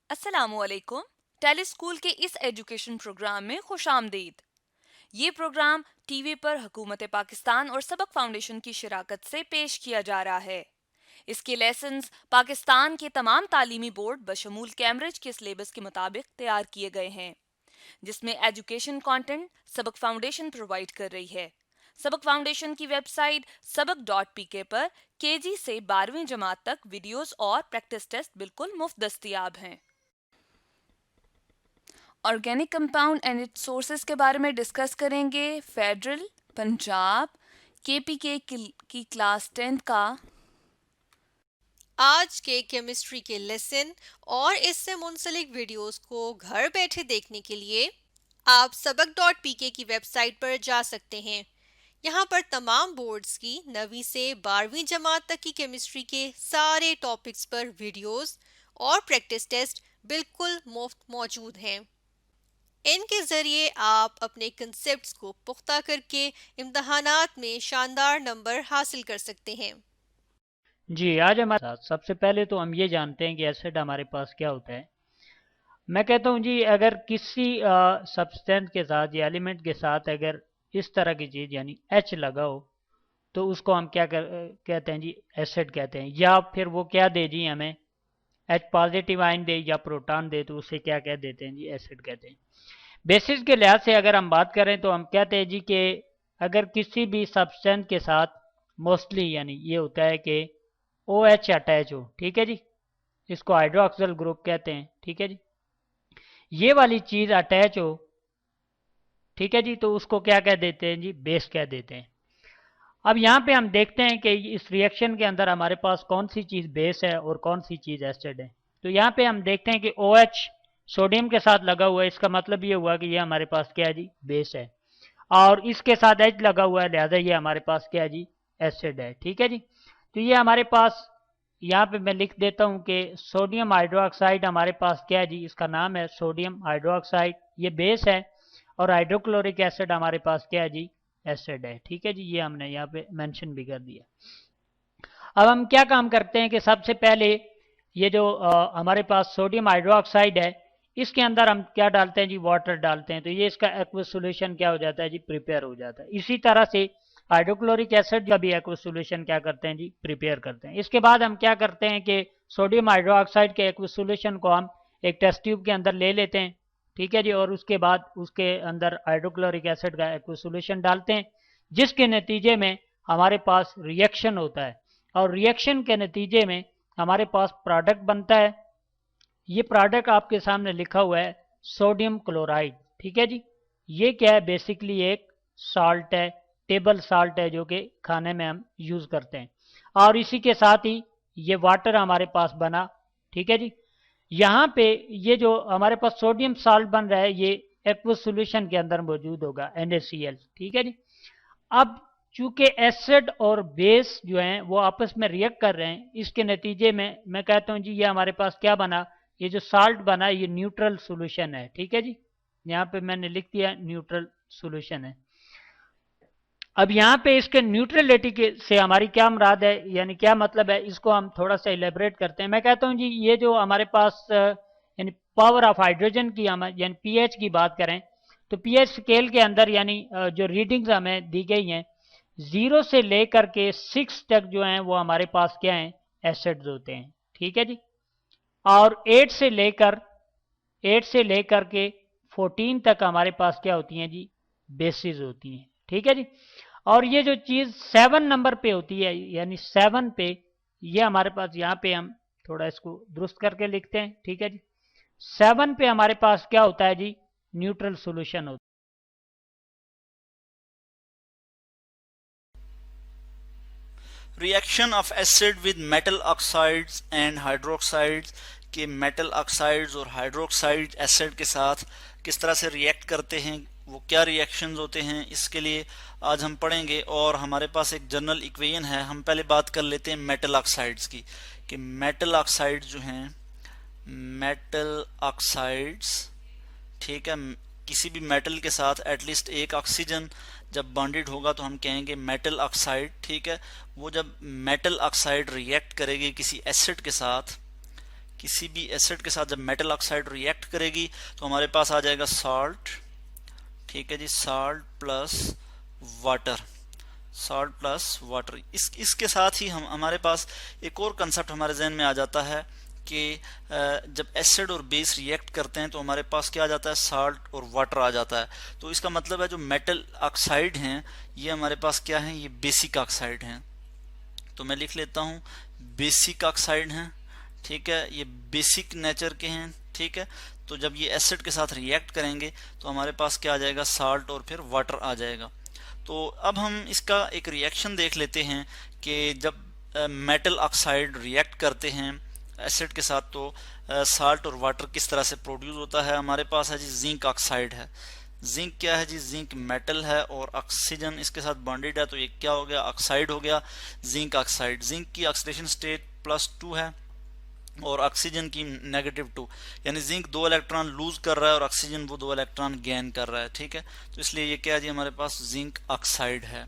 अस्सलामुअलैकुम। Tele school के इस एजुकेशन प्रोग्राम में खुशामदीद। ये प्रोग्राम टीवी पर हुकूमत पाकिस्तान और सबक फाउंडेशन की शिराकत से पेश किया जा रहा है। इसके लेसन्स पाकिस्तान के तमाम तालीमी बोर्ड बशमूल कैम्ब्रिज के सिलेबस के मुताबिक तैयार किए गए हैं, जिसमें एजुकेशन कंटेंट सबक फाउंडेशन प्रोवाइड कर रही है। सबक फाउंडेशन की वेबसाइट सबक.pk पर केजी से 12वीं जमात तक वीडियोस और प्रैक्टिस टेस्ट बिल्कुल मुफ्त दस्तयाब हैं। Organic compound and it's sources के बारे में डिस्कस करेंगे। फेडरल, पंजाब, केपीके की क्लास 10 का आज के केमिस्ट्री के लेसन और इससे मुंसलिक वीडियोस को घर बैठे देखने के लिए आप सबक.pk की वेबसाइट पर जा सकते हैं। यहाँ पर तमाम बोर्ड्स की 9वीं से 12वीं जमात तक की केमिस्ट्री के सारे टॉपिक्स पर वीडियोस और प्रैक्टिस टेस्ट बिल्कुल मुफ्त मौजूद हैं। इनके ज़रिए आप अपने कंसेप्ट्स को पुख्ता करके इम्तहानात में शानदार नंबर हासिल कर सकते हैं। जी, आज हमारे साथ सबसे पहले तो हम ये जानते हैं कि एसिड हमारे पास क्या होता है। मैं कहता हूँ जी, अगर किसी सब्सटेंस के साथ या एलिमेंट के साथ अगर इस तरह की चीज़ यानी एच लगा हो तो उसको हम कहते हैं जी, एसिड कहते हैं। या फिर वो क्या दे जी हमें, एच पॉजिटिव आयन दे या प्रोटॉन दे तो उसे क्या कह देते हैं जी, एसिड कहते हैं। बेसिस के लिहाज से अगर हम बात करें तो हम कहते हैं जी कि अगर किसी भी सब्सटेंस के साथ मोस्टली यानी ये होता है कि ओ एच अटैच हो, ठीक है जी, इसको हाइड्रोक्सिल ग्रुप कहते हैं, ठीक है जी, ये वाली चीज़ अटैच हो, ठीक है जी, तो उसको क्या कह देते हैं जी, बेस कह देते हैं। अब यहाँ पे हम देखते हैं कि इस रिएक्शन के अंदर हमारे पास कौन सी चीज़ बेस है और कौन सी चीज़ एसिड है। तो यहाँ पे हम देखते हैं कि ओ एच सोडियम के साथ लगा हुआ है, इसका मतलब ये हुआ कि ये हमारे पास क्या है जी, बेस है। और इसके साथ एच लगा हुआ है, लिहाजा ये हमारे पास क्या है जी, एसिड है, ठीक है जी। तो ये हमारे पास यहाँ पे मैं लिख देता हूँ कि सोडियम हाइड्रोक्साइड हमारे पास क्या है जी, इसका नाम है सोडियम हाइड्रोक्साइड, ये बेस है। और हाइड्रोक्लोरिक एसिड हमारे पास क्या है जी, एसिड है, ठीक है जी, ये हमने यहाँ पे मेंशन भी कर दिया। अब हम क्या काम करते हैं कि सबसे पहले ये जो हमारे पास सोडियम हाइड्रोक्साइड है, इसके अंदर हम क्या डालते हैं जी, वाटर डालते हैं, तो ये इसका एक्वस सॉल्यूशन क्या हो जाता है जी, प्रिपेयर हो जाता है। इसी तरह से हाइड्रोक्लोरिक एसिड का भी एक्वस सॉल्यूशन क्या करते हैं जी, प्रिपेयर करते हैं। इसके बाद हम क्या करते हैं कि सोडियम हाइड्रोक्साइड के एक्वस सॉल्यूशन को हम एक टेस्ट ट्यूब के अंदर ले लेते हैं, ठीक है जी, और उसके बाद उसके अंदर हाइड्रोक्लोरिक एसिड का एक्वस सॉल्यूशन डालते हैं, जिसके नतीजे में हमारे पास रिएक्शन होता है। और रिएक्शन के नतीजे में हमारे पास प्रोडक्ट बनता है। ये प्रोडक्ट आपके सामने लिखा हुआ है सोडियम क्लोराइड, ठीक है जी। ये क्या है, बेसिकली एक साल्ट है, टेबल साल्ट है, जो कि खाने में हम यूज़ करते हैं। और इसी के साथ ही ये वाटर हमारे पास बना, ठीक है जी। यहाँ पे ये जो हमारे पास सोडियम साल्ट बन रहा है, ये एक्वस सॉल्यूशन के अंदर मौजूद होगा, NaCl, ठीक है जी। अब चूंकि एसिड और बेस जो हैं वो आपस में रिएक्ट कर रहे हैं, इसके नतीजे में मैं कहता हूं जी, ये हमारे पास क्या बना, ये जो साल्ट बना ये न्यूट्रल सॉल्यूशन है, ठीक है जी। यहाँ पे मैंने लिख दिया न्यूट्रल सॉल्यूशन है। अब यहाँ पे इसके न्यूट्रलिटी के से हमारी क्या मुराद है, यानी क्या मतलब है, इसको हम थोड़ा सा इलेबरेट करते हैं। मैं कहता हूँ जी, ये जो हमारे पास यानी पावर ऑफ हाइड्रोजन की हम यानी पीएच की बात करें तो पीएच स्केल के अंदर यानी जो रीडिंग्स हमें दी गई हैं 0 से लेकर के 6 तक जो हैं वो हमारे पास क्या हैं, एसिड्स होते हैं, ठीक है जी। और 8 से लेकर के 14 तक हमारे पास क्या होती हैं जी, बेसिस होती हैं, ठीक है जी। और ये जो चीज़ 7 नंबर पे होती है यानी 7 पे, ये हमारे पास यहाँ पे हम थोड़ा इसको दुरुस्त करके लिखते हैं, ठीक है जी। 7 पे हमारे पास क्या होता है जी, न्यूट्रल सॉल्यूशन होता reaction of acid with metal oxides and hydroxides के मेटल ऑक्साइड्स और हाइड्रोक्साइड एसिड के साथ किस तरह से रिएक्ट करते हैं, वो क्या रिएक्शंस होते हैं, इसके लिए आज हम पढ़ेंगे। और हमारे पास एक जनरल इक्वेशन है। हम पहले बात कर लेते हैं मेटल ऑक्साइड्स की, कि मेटल ऑक्साइड्स जो हैं, मेटल ऑक्साइड्स, ठीक है, किसी भी मेटल के साथ एटलीस्ट एक ऑक्सीजन जब बॉन्डेड होगा तो हम कहेंगे मेटल ऑक्साइड, ठीक है। वो जब मेटल ऑक्साइड रिएक्ट करेगी किसी एसिड के साथ, किसी भी एसिड के साथ जब मेटल ऑक्साइड रिएक्ट करेगी तो हमारे पास आ जाएगा सॉल्ट, ठीक है जी, salt plus water, salt plus water. इसके साथ ही हम हमारे पास एक और कंसेप्ट हमारे जहन में आ जाता है कि जब एसिड और बेस रिएक्ट करते हैं तो हमारे पास क्या आ जाता है, सॉल्ट और वाटर आ जाता है। तो इसका मतलब है जो मेटल ऑक्साइड हैं ये हमारे पास क्या हैं, ये बेसिक ऑक्साइड हैं। तो मैं लिख लेता हूँ बेसिक ऑक्साइड हैं, ठीक है, ये बेसिक नेचर के हैं, ठीक है। तो जब ये एसिड के साथ रिएक्ट करेंगे तो हमारे पास क्या आ जाएगा, सॉल्ट और फिर वाटर आ जाएगा। तो अब हम इसका एक रिएक्शन देख लेते हैं कि जब मेटल ऑक्साइड रिएक्ट करते हैं एसिड के साथ तो साल्ट और वाटर किस तरह से प्रोड्यूस होता है। हमारे पास है जी जिंक ऑक्साइड है। जिंक क्या है जी, जिंक मेटल है और ऑक्सीजन इसके साथ बॉन्डेड है, तो ये क्या हो गया, ऑक्साइड हो गया, जिंक ऑक्साइड। जिंक की ऑक्सीडेशन स्टेट +2 है और ऑक्सीजन की -2, यानी जिंक 2 इलेक्ट्रॉन लूज कर रहा है और ऑक्सीजन वो 2 इलेक्ट्रॉन गेन कर रहा है, ठीक है। तो इसलिए ये क्या है जी, हमारे पास जिंक ऑक्साइड है।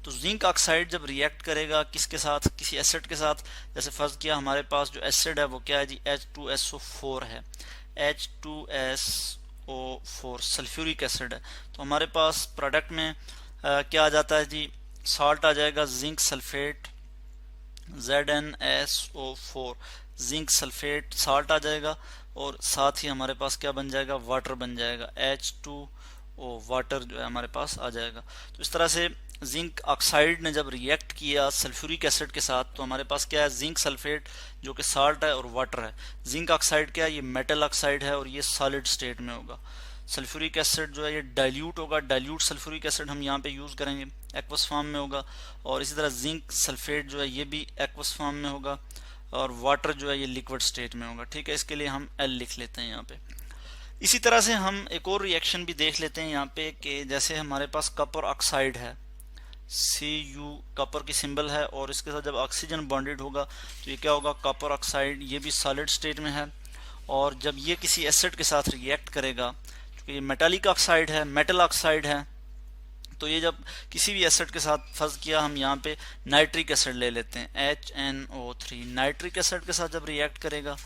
तो जिंक ऑक्साइड जब रिएक्ट करेगा किसके साथ, किसी एसिड के साथ, जैसे फर्ज किया हमारे पास जो एसिड है वो क्या है जी, H2SO4 है, H2SO4 सल्फ्यूरिक एसिड है। तो हमारे पास प्रोडक्ट में क्या आ जाता है जी, सॉल्ट आ जाएगा zinc sulphate ZnSO4, zinc sulphate salt आ जाएगा और साथ ही हमारे पास क्या बन जाएगा, वाटर बन जाएगा, H2O वाटर जो है हमारे पास आ जाएगा। तो इस तरह से जिंक ऑक्साइड ने जब रिएक्ट किया सल्फ्यूरिक एसिड के साथ तो हमारे पास क्या है, जिंक सल्फेट जो कि साल्ट है और वाटर है। जिंक ऑक्साइड क्या है, ये मेटल ऑक्साइड है और ये सॉलिड स्टेट में होगा। सल्फ्यूरिक एसिड जो है ये डाइल्यूट होगा, डाइल्यूट सल्फ्यूरिक एसिड हम यहाँ पे यूज़ करेंगे, एक्वस फॉर्म में होगा। और इसी तरह जिंक सल्फेट जो है ये भी एक्वस फॉर्म में होगा और वाटर जो है ये लिक्विड स्टेट में होगा, ठीक है। इसके लिए हम L लिख लेते हैं यहाँ पे। इसी तरह से हम एक और रिएक्शन भी देख लेते हैं यहाँ पे कि जैसे हमारे पास कपर ऑक्साइड है, Cu कपर की सिंबल है और इसके साथ जब ऑक्सीजन बॉन्डेड होगा तो ये क्या होगा, कपर ऑक्साइड, ये भी सॉलिड स्टेट में है। और जब ये किसी एसिड के साथ रिएक्ट करेगा, क्योंकि ये मेटालिक ऑक्साइड है, मेटल ऑक्साइड है, तो ये जब किसी भी एसिड के साथ फर्ज किया हम यहाँ पे नाइट्रिक एसिड ले लेते हैं HNO3, नाइट्रिक एसिड के साथ जब रिएक्ट करेगा,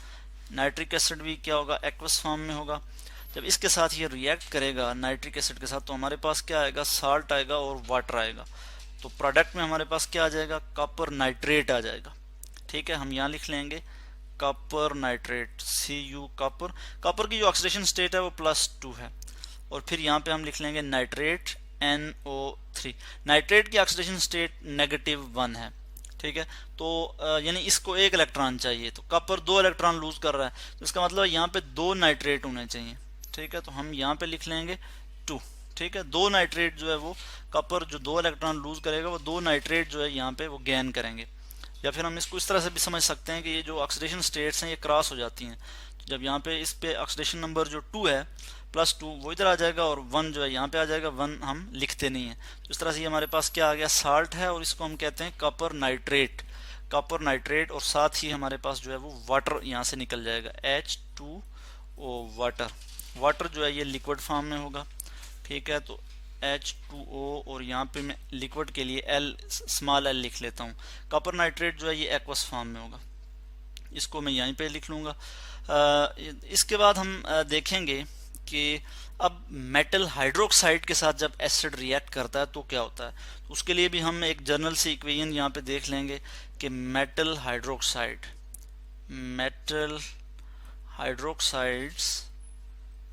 नाइट्रिक एसिड भी क्या होगा, एक्वस फॉर्म में होगा। जब इसके साथ ये रिएक्ट करेगा नाइट्रिक एसिड के साथ तो हमारे पास क्या आएगा, साल्ट आएगा और वाटर आएगा। तो प्रोडक्ट में हमारे पास क्या आ जाएगा, कॉपर नाइट्रेट आ जाएगा, ठीक है। हम यहाँ लिख लेंगे copper nitrate, Cu copper. Copper की जो ऑक्सीडेशन स्टेट है वो +2 है और फिर यहाँ पे हम लिख लेंगे नाइट्रेट NO3। नाइट्रेट की ऑक्सीडेशन स्टेट -1 है, ठीक है। तो यानी इसको 1 इलेक्ट्रॉन चाहिए, तो कॉपर 2 इलेक्ट्रॉन लूज कर रहा है, तो इसका मतलब यहाँ पे 2 नाइट्रेट होने चाहिए, ठीक है। तो हम यहाँ पे लिख लेंगे 2, ठीक है। 2 नाइट्रेट जो है वो कॉपर जो 2 इलेक्ट्रॉन लूज करेगा वो 2 नाइट्रेट जो है यहाँ पे वो गेन करेंगे। या फिर हम इसको इस तरह से भी समझ सकते हैं कि ये जो ऑक्सीडेशन स्टेट्स हैं ये क्रॉस हो जाती हैं। तो जब यहाँ पे इस पे ऑक्सीडेशन नंबर जो 2 है +2 वो इधर आ जाएगा और 1 जो है यहाँ पे आ जाएगा, 1 हम लिखते नहीं है। तो इस तरह से ये हमारे पास क्या आ गया, साल्ट है और इसको हम कहते हैं कॉपर नाइट्रेट, कॉपर नाइट्रेट। और साथ ही हमारे पास जो है वो वाटर यहाँ से निकल जाएगा, H2O वाटर। वाटर जो है ये लिक्विड फॉर्म में होगा, ठीक है। तो H2O और यहाँ पे मैं लिक्विड के लिए L स्मॉल l लिख लेता हूँ। कॉपर नाइट्रेट जो है ये एक्वस फॉर्म में होगा, इसको मैं यहीं पे लिख लूँगा। इसके बाद हम देखेंगे कि अब मेटल हाइड्रोक्साइड के साथ जब एसिड रिएक्ट करता है तो क्या होता है। तो उसके लिए भी हम एक जर्नल से इक्वेशन यहाँ पे देख लेंगे कि metal hydroxide, metal hydroxides,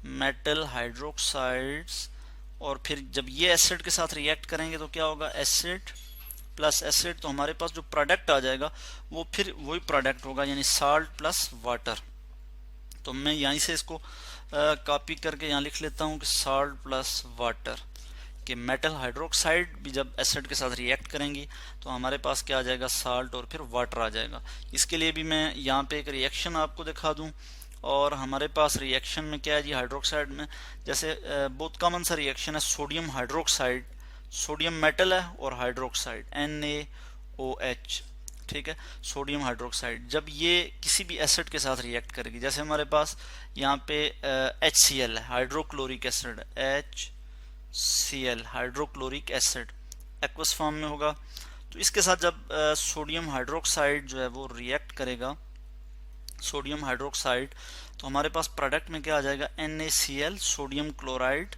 metal hydroxides और फिर जब ये एसिड के साथ रिएक्ट करेंगे तो क्या होगा, एसिड प्लस एसिड। तो हमारे पास जो प्रोडक्ट आ जाएगा वो फिर वही प्रोडक्ट होगा, यानी साल्ट प्लस वाटर। तो मैं यहीं से इसको कॉपी करके यहाँ लिख लेता हूँ कि साल्ट प्लस वाटर, कि मेटल हाइड्रोक्साइड भी जब एसिड के साथ रिएक्ट करेंगी तो हमारे पास क्या आ जाएगा, साल्ट और फिर वाटर आ जाएगा। इसके लिए भी मैं यहाँ पे एक रिएक्शन आपको दिखा दूँ। और हमारे पास रिएक्शन में क्या है जी, हाइड्रोक्साइड में जैसे बहुत कॉमन सा रिएक्शन है सोडियम हाइड्रोक्साइड, सोडियम मेटल है और हाइड्रोक्साइड NaOH, ठीक है। सोडियम हाइड्रोक्साइड जब ये किसी भी एसिड के साथ रिएक्ट करेगी, जैसे हमारे पास यहाँ पे HCl है, hydrochloric acid, HCl hydrochloric acid aqueous form में होगा। तो इसके साथ जब सोडियम हाइड्रोक्साइड जो है वो रिएक्ट करेगा, सोडियम हाइड्रोक्साइड, तो हमारे पास प्रोडक्ट में क्या आ जाएगा, NaCl सोडियम क्लोराइड,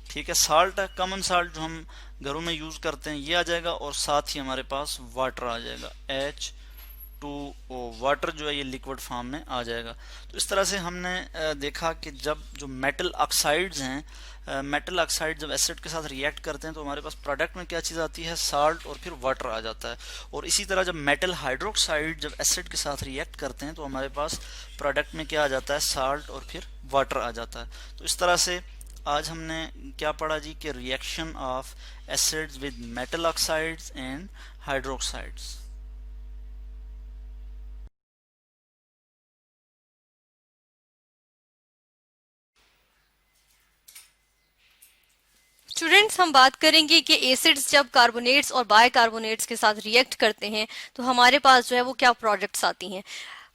ठीक है। साल्ट है, कॉमन साल्ट जो हम घरों में यूज करते हैं, ये आ जाएगा, और साथ ही हमारे पास वाटर आ जाएगा, H2O, वाटर जो है ये लिक्विड फॉर्म में आ जाएगा। तो इस तरह से हमने देखा कि जब जो मेटल ऑक्साइड्स हैं, मेटल ऑक्साइड जब एसिड के साथ रिएक्ट करते हैं तो हमारे पास प्रोडक्ट में क्या चीज़ आती है, साल्ट और फिर वाटर आ जाता है। और इसी तरह जब मेटल हाइड्रोक्साइड जब एसिड के साथ रिएक्ट करते हैं तो हमारे पास प्रोडक्ट में क्या आ जाता है, साल्ट और फिर वाटर आ जाता है। तो इस तरह से आज हमने क्या पढ़ा जी, कि reaction of acids with metal oxides and hydroxides. Students, हम बात करेंगे कि एसिड्स जब कार्बोनेट्स और बाइकार्बोनेट्स के साथ रिएक्ट करते हैं तो हमारे पास जो है वो क्या प्रोडक्ट्स आती हैं।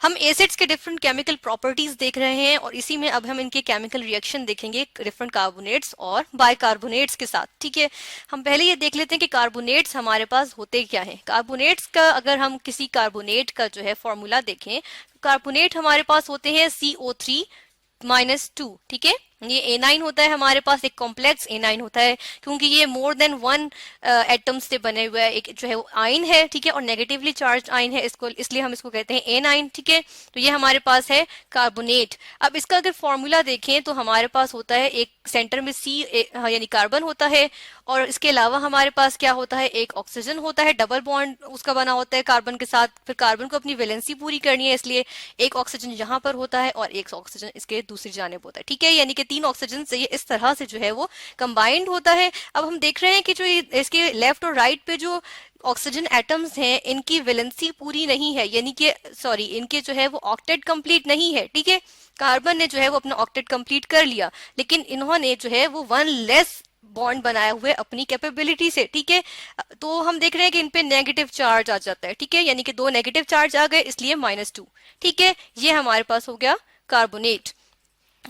हम एसिड्स के डिफरेंट केमिकल प्रॉपर्टीज देख रहे हैं और इसी में अब हम इनके केमिकल रिएक्शन देखेंगे डिफरेंट कार्बोनेट्स और बाइकार्बोनेट्स के साथ, ठीक है। हम पहले ये देख लेते हैं कि कार्बोनेट्स हमारे पास होते क्या हैं। कार्बोनेट्स का अगर हम किसी कार्बोनेट का जो है फॉर्मूला देखें, कार्बोनेट हमारे पास होते हैं CO3-2, ठीक है। ये A9 होता है हमारे पास, एक कॉम्प्लेक्स A9 होता है, क्योंकि ये मोर देन 1 एटम्स से बने हुए है, एक जो है वो आयन है, ठीक है, और नेगेटिवली चार्ज आयन है, इसको इसलिए हम इसको कहते हैं A9, ठीक है। तो ये हमारे पास है कार्बोनेट। अब इसका अगर फॉर्मूला देखें तो हमारे पास होता है एक सेंटर में C यानी कार्बन होता है, और इसके अलावा हमारे पास क्या होता है, एक ऑक्सीजन होता है, डबल बॉन्ड उसका बना होता है कार्बन के साथ। फिर कार्बन को अपनी वैलेंसी पूरी करनी है, इसलिए एक ऑक्सीजन यहाँ पर होता है और एक ऑक्सीजन इसके दूसरी जानिब होता है, ठीक है। यानी कि 3 ऑक्सीजन से ये इस तरह से जो है वो कंबाइंड होता है। अब हम देख रहे हैं कि जो इसके लेफ्ट और राइट पे जो ऑक्सीजन एटम्स हैं, इनकी वैलेंसी पूरी नहीं है, यानी कि सॉरी, इनके जो है वो ऑक्टेट कंप्लीट नहीं है, ठीक है। कार्बन ने जो है वो अपना ऑक्टेट कंप्लीट कर लिया, लेकिन इन्होंने जो है वो 1 लेस बॉन्ड बनाए हुए अपनी कैपेबिलिटी से, ठीक है। तो हम देख रहे हैं कि इन पे नेगेटिव चार्ज आ जाता है, ठीक है, यानी कि 2 नेगेटिव चार्ज आ गए, इसलिए -2, ठीक है। ये हमारे पास हो गया कार्बोनेट।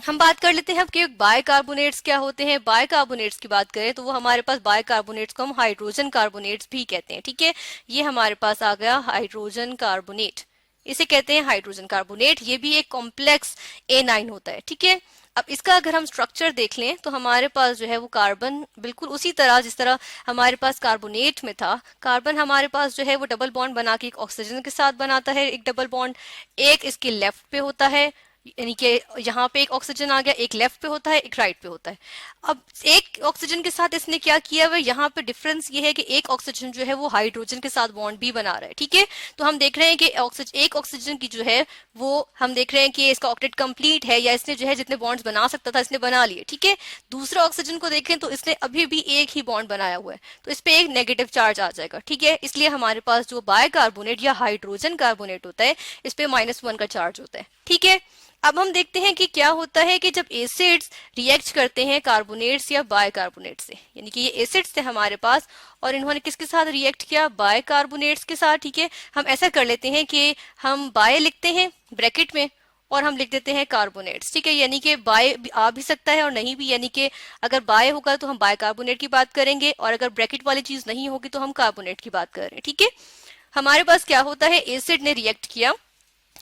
हम बात कर लेते हैं अब कि बाइकार्बोनेट्स क्या होते हैं। बाइकार्बोनेट्स की बात करें तो वो हमारे पास बाइकार्बोनेट्स को हम हाइड्रोजन कार्बोनेट्स भी कहते हैं, ठीक है। ये हमारे पास आ गया हाइड्रोजन कार्बोनेट, इसे कहते हैं हाइड्रोजन कार्बोनेट। ये भी एक कॉम्प्लेक्स A9 होता है, ठीक है। अब इसका अगर हम स्ट्रक्चर देख लें तो हमारे पास जो है वो कार्बन बिल्कुल उसी तरह जिस तरह हमारे पास कार्बोनेट में था। कार्बन हमारे पास जो है वो डबल बॉन्ड बना के एक ऑक्सीजन के साथ बनाता है, एक डबल बॉन्ड, एक इसके लेफ्ट पे होता है, यानी कि यहाँ पे एक ऑक्सीजन आ गया, एक लेफ्ट पे होता है, एक राइट पे होता है। अब एक ऑक्सीजन के साथ इसने क्या किया हुआ, यहाँ पे डिफरेंस ये है कि एक ऑक्सीजन जो है वो हाइड्रोजन के साथ बॉन्ड भी बना रहा है, ठीक है। तो हम देख रहे हैं कि एक ऑक्सीजन की जो है वो हम देख रहे हैं कि इसका ऑक्टेट कंप्लीट है, या इसने जो है जितने बॉन्ड्स बना सकता था इसने बना लिए, ठीक है। दूसरा ऑक्सीजन को देखें तो इसने अभी भी एक ही बॉन्ड बनाया हुआ है, तो इस पे एक नेगेटिव चार्ज आ जाएगा, ठीक है। इसलिए हमारे पास जो बाइकार्बोनेट या हाइड्रोजन कार्बोनेट होता है, इस पे -1 का चार्ज होता है, ठीक है। अब हम देखते हैं कि क्या होता है कि जब एसिड्स रिएक्ट करते हैं कार्बोनेट्स या बाइकार्बोनेट से, यानी कि ये एसिड्स थे हमारे पास और इन्होंने किसके साथ रिएक्ट किया, बाइकार्बोनेट्स के साथ, ठीक है। हम ऐसा कर लेते हैं कि हम बाय लिखते हैं ब्रैकेट में और हम लिख देते हैं कार्बोनेट्स, ठीक है। यानी कि बाय आ भी सकता है और नहीं भी, यानी कि अगर बाय होगा तो हम बाइकार्बोनेट की बात करेंगे और अगर ब्रैकेट वाली चीज नहीं होगी तो हम कार्बोनेट की बात कर रहे हैं, ठीक है। हमारे पास क्या होता है, एसिड ने रिएक्ट किया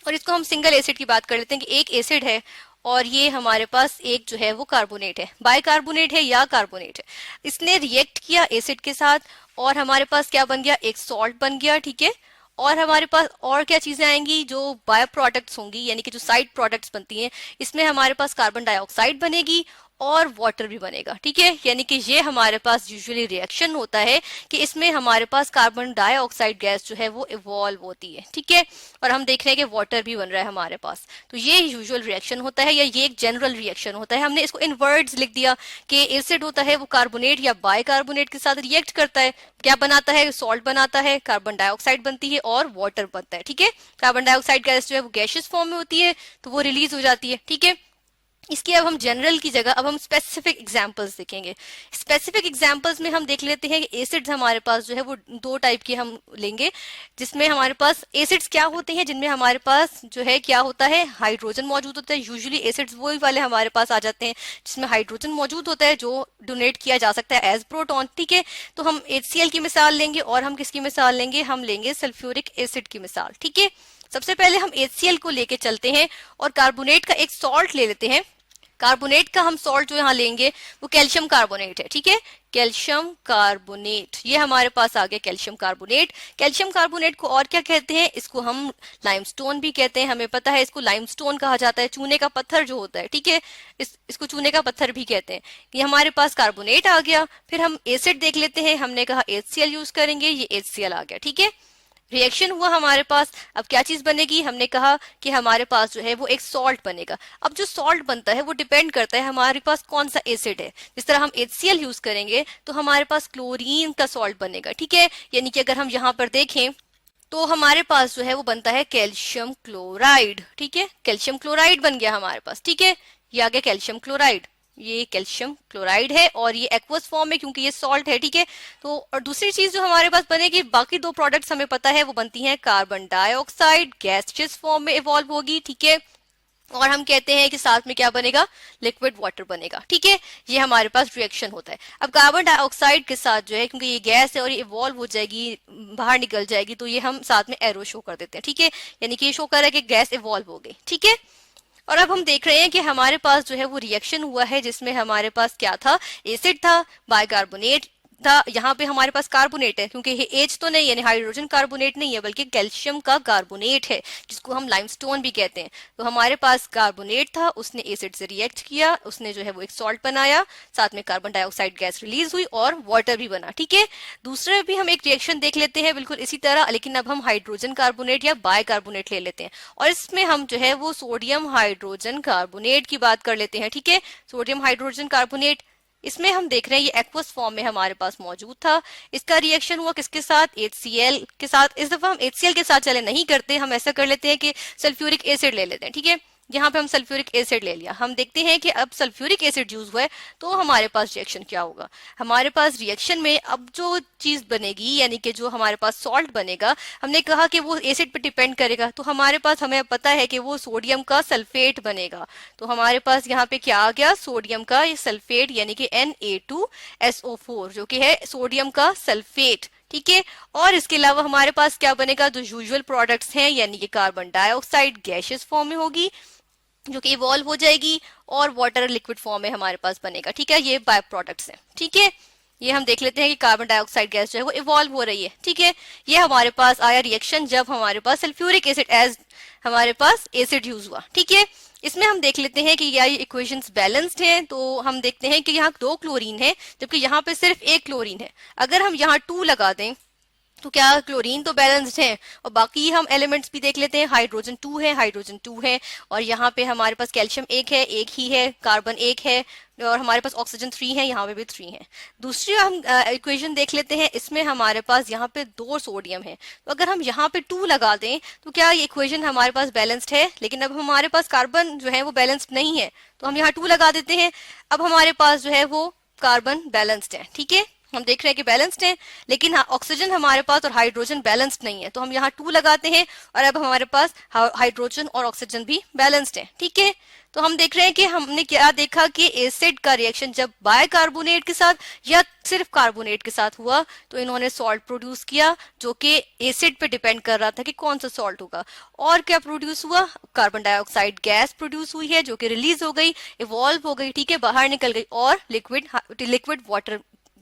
और इसको हम सिंगल एसिड की बात कर लेते हैं कि एक एसिड है और ये हमारे पास एक जो है वो कार्बोनेट है, बाइकार्बोनेट है या कार्बोनेट है। इसने रिएक्ट किया एसिड के साथ और हमारे पास क्या बन गया, एक सॉल्ट बन गया, ठीक है। और हमारे पास और क्या चीजें आएंगी, जो बायो प्रोडक्ट्स होंगी, यानी कि जो साइड प्रोडक्ट्स बनती हैं, इसमें हमारे पास कार्बन डाइऑक्साइड बनेगी और वाटर भी बनेगा, ठीक है। यानी कि ये हमारे पास यूजुअली रिएक्शन होता है कि इसमें हमारे पास कार्बन डाइऑक्साइड गैस जो है वो इवॉल्व होती है, ठीक है। और हम देख रहे हैं कि वाटर भी बन रहा है हमारे पास, तो ये यूजुअल रिएक्शन होता है या ये एक जनरल रिएक्शन होता है। हमने इसको इन वर्ड्स लिख दिया कि एसिड होता है वो कार्बोनेट या बाइकार्बोनेट के साथ रिएक्ट करता है, क्या बनाता है, सॉल्ट बनाता है, कार्बन डाइऑक्साइड बनती है और वाटर बनता है, ठीक है। कार्बन डाइऑक्साइड गैस जो है वो गैसियस फॉर्म में होती है तो वो रिलीज हो जाती है, ठीक है। इसकी अब हम जनरल की जगह अब हम स्पेसिफिक एग्जांपल्स देखेंगे। स्पेसिफिक एग्जांपल्स में हम देख लेते हैं कि एसिड्स हमारे पास जो है वो 2 टाइप के हम लेंगे, जिसमें हमारे पास एसिड्स क्या होते हैं, जिनमें हमारे पास जो है क्या होता है, हाइड्रोजन मौजूद होता है। यूजुअली एसिड्स वही वाले हमारे पास आ जाते हैं जिसमें हाइड्रोजन मौजूद होता है जो डोनेट किया जा सकता है एज प्रोटॉन, ठीक है। तो हम HCl की मिसाल लेंगे और हम किसकी मिसाल लेंगे, हम लेंगे सल्फ्यूरिक एसिड की मिसाल, ठीक है। सबसे पहले हम HCl को लेके चलते हैं और कार्बोनेट का एक सॉल्ट ले लेते हैं। कार्बोनेट का हम सॉल्ट जो यहाँ लेंगे वो कैल्शियम कार्बोनेट है, ठीक है, कैल्शियम कार्बोनेट, ये हमारे पास आ गया कैल्शियम कार्बोनेट। कैल्शियम कार्बोनेट को और क्या कहते हैं, इसको हम लाइमस्टोन भी कहते हैं, हमें पता है इसको लाइमस्टोन कहा जाता है, चूने का पत्थर जो होता है, ठीक है, इसको चूने का पत्थर भी कहते हैं। ये हमारे पास कार्बोनेट आ गया। फिर हम एसिड देख लेते हैं, हमने कहा HCl यूज करेंगे, ये HCl आ गया, ठीक है। रिएक्शन हुआ हमारे पास, अब क्या चीज बनेगी, हमने कहा कि हमारे पास जो है वो एक सॉल्ट बनेगा। अब जो सॉल्ट बनता है वो डिपेंड करता है हमारे पास कौन सा एसिड है। जिस तरह हम HCl यूज करेंगे तो हमारे पास क्लोरीन का सॉल्ट बनेगा, ठीक है, यानी कि अगर हम यहाँ पर देखें तो हमारे पास जो है वो बनता है कैल्शियम क्लोराइड, ठीक है, कैल्शियम क्लोराइड बन गया हमारे पास, ठीक है, ये आ गया कैल्शियम क्लोराइड, ये कैल्शियम क्लोराइड है और ये एक्वस फॉर्म में क्योंकि ये सॉल्ट है, ठीक है। तो और दूसरी चीज जो हमारे पास बनेगी, बाकी दो प्रोडक्ट्स हमें पता है वो बनती हैं कार्बन डाइऑक्साइड, गैसियस फॉर्म में इवॉल्व होगी, ठीक है, और हम कहते हैं कि साथ में क्या बनेगा, लिक्विड वाटर बनेगा, ठीक है, ये हमारे पास रिएक्शन होता है। अब कार्बन डाइऑक्साइड के साथ जो है, क्योंकि ये गैस है और ये इवॉल्व हो जाएगी, बाहर निकल जाएगी, तो ये हम साथ में एरो शो कर देते हैं, ठीक है, यानी कि ये शो कर रहा है कि गैस इवॉल्व हो गई, ठीक है। और अब हम देख रहे हैं कि हमारे पास जो है वो रिएक्शन हुआ है जिसमें हमारे पास क्या था, एसिड था, बाइकार्बोनेट था, यहाँ पे हमारे पास कार्बोनेट है, क्योंकि ये H तो नहीं, यानी हाइड्रोजन कार्बोनेट नहीं है, बल्कि कैल्शियम का कार्बोनेट है जिसको हम लाइमस्टोन भी कहते हैं। तो हमारे पास कार्बोनेट था, उसने एसिड से रिएक्ट किया, उसने जो है वो एक सॉल्ट बनाया, साथ में कार्बन डाइऑक्साइड गैस रिलीज हुई और वाटर भी बना, ठीक है। दूसरे भी हम एक रिएक्शन देख लेते हैं बिल्कुल इसी तरह, लेकिन अब हम हाइड्रोजन कार्बोनेट या बाइकार्बोनेट ले लेते हैं और इसमें हम जो है वो सोडियम हाइड्रोजन कार्बोनेट की बात कर लेते हैं, ठीक है, सोडियम हाइड्रोजन कार्बोनेट। इसमें हम देख रहे हैं ये एक्वस फॉर्म में हमारे पास मौजूद था। इसका रिएक्शन हुआ किसके साथ, HCl के साथ। इस दफा हम HCl के साथ चले नहीं करते, हम ऐसा कर लेते हैं कि सल्फ्यूरिक एसिड ले लेते हैं, ठीक है, यहाँ पे हम सल्फ्यूरिक एसिड ले लिया। हम देखते हैं कि अब सल्फ्यूरिक एसिड यूज हुआ है तो हमारे पास रिएक्शन क्या होगा। हमारे पास रिएक्शन में अब जो चीज बनेगी, यानी कि जो हमारे पास सॉल्ट बनेगा, हमने कहा कि वो एसिड पे डिपेंड करेगा, तो हमारे पास हमें पता है कि वो सोडियम का सल्फेट बनेगा। तो हमारे पास यहाँ पे क्या आ गया, सोडियम का ये सल्फेट, यानी कि Na2SO4 जो कि है सोडियम का सल्फेट, ठीक है। और इसके अलावा हमारे पास क्या बनेगा, जो यूजुअल प्रोडक्ट्स हैं, यानी कि कार्बन डाइऑक्साइड गैसियस फॉर्म में होगी जो कि इवॉल्व हो जाएगी और वाटर लिक्विड फॉर्म में हमारे पास बनेगा, ठीक है, ये बाय प्रोडक्ट्स हैं, ठीक है। ये हम देख लेते हैं कि कार्बन डाइऑक्साइड गैस जो है वो इवॉल्व हो रही है, ठीक है। ये हमारे पास आया रिएक्शन जब हमारे पास सल्फ्यूरिक एसिड एज हमारे पास एसिड यूज हुआ, ठीक है। इसमें हम देख लेते हैं कि ये इक्वेशंस बैलेंस्ड हैं, तो हम देखते हैं कि यहाँ 2 क्लोरीन है जबकि यहाँ पे सिर्फ 1 क्लोरीन है। अगर हम यहाँ 2 लगा दें तो क्या क्लोरीन तो बैलेंस्ड है, और बाकी हम एलिमेंट्स भी देख लेते हैं, हाइड्रोजन 2 है, हाइड्रोजन 2 है, और यहाँ पे हमारे पास कैल्शियम 1 है, 1 ही है, कार्बन 1 है, और हमारे पास ऑक्सीजन 3 है, यहाँ पे भी 3 है। दूसरी हम इक्वेशन देख लेते हैं, इसमें हमारे पास यहाँ पे 2 सोडियम है, तो अगर हम यहाँ पे 2 लगा दें तो क्या ये इक्वेशन हमारे पास बैलेंस्ड है, लेकिन अब हमारे पास कार्बन जो है वो बैलेंस्ड नहीं है, तो हम यहाँ 2 लगा देते हैं। अब हमारे पास जो है वो कार्बन बैलेंस्ड है, ठीक है, हम देख रहे हैं कि बैलेंस्ड है, लेकिन ऑक्सीजन हमारे पास और हाइड्रोजन बैलेंस्ड नहीं है, तो हम यहाँ 2 लगाते हैं और अब हमारे पास हाइड्रोजन और ऑक्सीजन भी बैलेंस्ड है, ठीक है। तो हम देख रहे हैं कि हमने क्या देखा कि एसिड का रिएक्शन जब बाइकार्बोनेट के साथ या सिर्फ कार्बोनेट के साथ हुआ तो इन्होंने सॉल्ट प्रोड्यूस किया जो कि एसिड पे डिपेंड कर रहा था कि कौन सा सॉल्ट होगा। और क्या प्रोड्यूस हुआ, कार्बन डाइऑक्साइड गैस प्रोड्यूस हुई है जो कि रिलीज हो गई, इवॉल्व हो गई, ठीक है, बाहर निकल गई और लिक्विड वाटर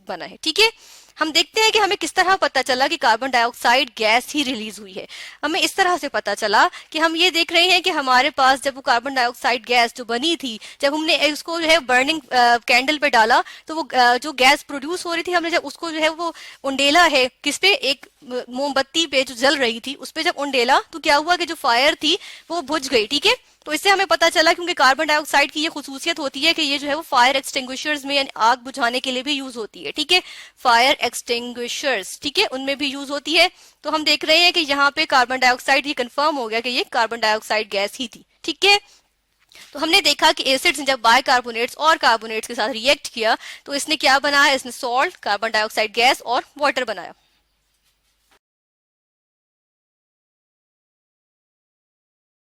बना है, ठीक है। हम देखते हैं कि हमें किस तरह पता चला कि कार्बन डाइऑक्साइड गैस ही रिलीज हुई है। हमें इस तरह से पता चला कि हम ये देख रहे हैं कि हमारे पास जब वो कार्बन डाइऑक्साइड गैस जो बनी थी, जब हमने उसको जो है बर्निंग कैंडल पे डाला तो वो जो गैस प्रोड्यूस हो रही थी, हमने जब उसको जो है वो उंडेला है किस पे, एक मोमबत्ती पे जो जल रही थी उस पे जब उंडेला तो क्या हुआ कि जो फायर थी वो बुझ गई, ठीक है। तो इससे हमें पता चला, क्योंकि कार्बन डाइऑक्साइड की ये खुसूसियत होती है कि ये जो है वो फायर एक्सटिंग्विशर्स में यानी आग बुझाने के लिए भी यूज होती है, ठीक है, फायर एक्सटिंग्विशर्स, ठीक है, उनमें भी यूज होती है। तो हम देख रहे हैं कि यहाँ पे कार्बन डाइऑक्साइड ये कंफर्म हो गया कि ये कार्बन डाइऑक्साइड गैस ही थी, ठीक है। तो हमने देखा कि एसिड्स ने जब बाइकार्बोनेट्स और कार्बोनेट्स के साथ रिएक्ट किया तो इसने क्या बनाया, इसने सॉल्ट, कार्बन डाइऑक्साइड गैस और वाटर बनाया।